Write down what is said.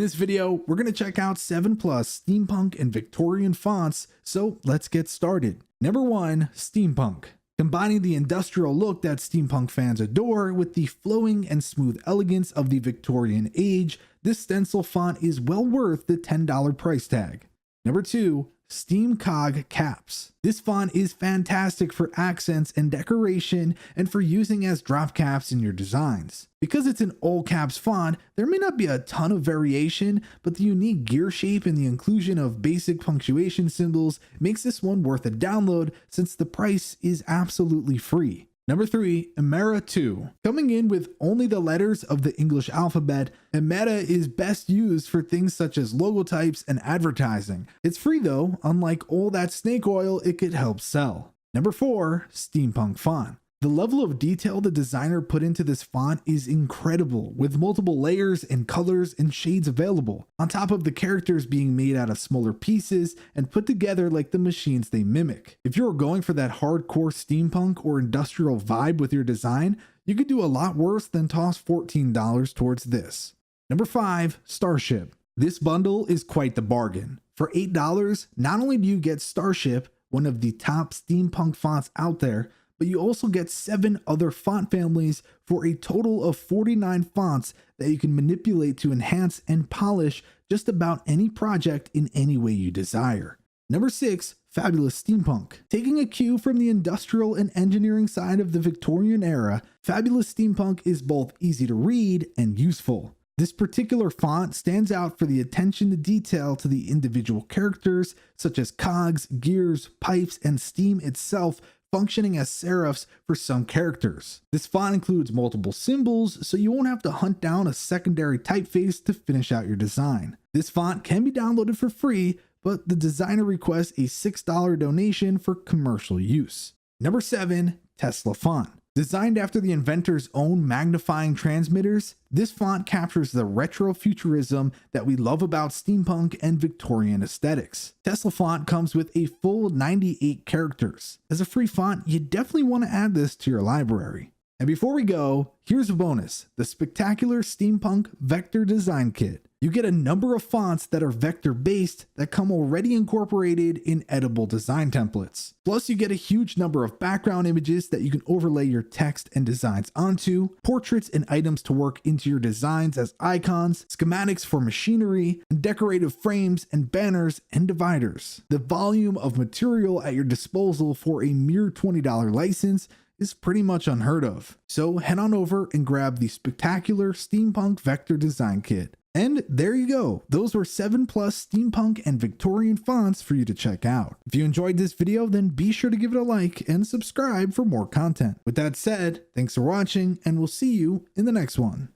this video, we're going to check out 7+ steampunk and Victorian fonts, so let's get started. Number 1, Steampunk. Combining the industrial look that steampunk fans adore with the flowing and smooth elegance of the Victorian age, this stencil font is well worth the $10 price tag. Number 2, Cog Caps. This font is fantastic for accents and decoration and for using as drop caps in your designs. Because it's an all caps font, there may not be a ton of variation, but the unique gear shape and the inclusion of basic punctuation symbols makes this one worth a download since the price is absolutely free. Number 3, Ameri 2. Coming in with only the letters of the English alphabet, Ameri is best used for things such as logotypes and advertising. It's free though, unlike all that snake oil it could help sell. Number 4, Steampunk font. The level of detail the designer put into this font is incredible, with multiple layers and colors and shades available, on top of the characters being made out of smaller pieces and put together like the machines they mimic. If you're going for that hardcore steampunk or industrial vibe with your design, you could do a lot worse than toss $14 towards this. Number 5, Starship. This bundle is quite the bargain. For $8, not only do you get Starship, one of the top steampunk fonts out there, but you also get 7 other font families for a total of 49 fonts that you can manipulate to enhance and polish just about any project in any way you desire. Number 6, Fabulous Steampunk. Taking a cue from the industrial and engineering side of the Victorian era, Fabulous Steampunk is both easy to read and useful. This particular font stands out for the attention to detail to the individual characters, such as cogs, gears, pipes, and steam itself, functioning as serifs for some characters. This font includes multiple symbols, so you won't have to hunt down a secondary typeface to finish out your design. This font can be downloaded for free, but the designer requests a $6 donation for commercial use. Number 7, Tesla font. Designed after the inventor's own magnifying transmitters, this font captures the retro futurism that we love about steampunk and Victorian aesthetics. Tesla font comes with a full 98 characters. As a free font, you definitely want to add this to your library. And before we go, here's a bonus, the spectacular Steampunk Vector Design Kit. You get a number of fonts that are vector based that come already incorporated in edible design templates. Plus you get a huge number of background images that you can overlay your text and designs onto, portraits and items to work into your designs as icons, schematics for machinery, and decorative frames and banners and dividers. The volume of material at your disposal for a mere $20 license is pretty much unheard of. So head on over and grab the spectacular Steampunk Vector Design Kit. And there you go. Those were 7+ steampunk and Victorian fonts for you to check out. If you enjoyed this video, then be sure to give it a like and subscribe for more content. With that said, thanks for watching, and we'll see you in the next one.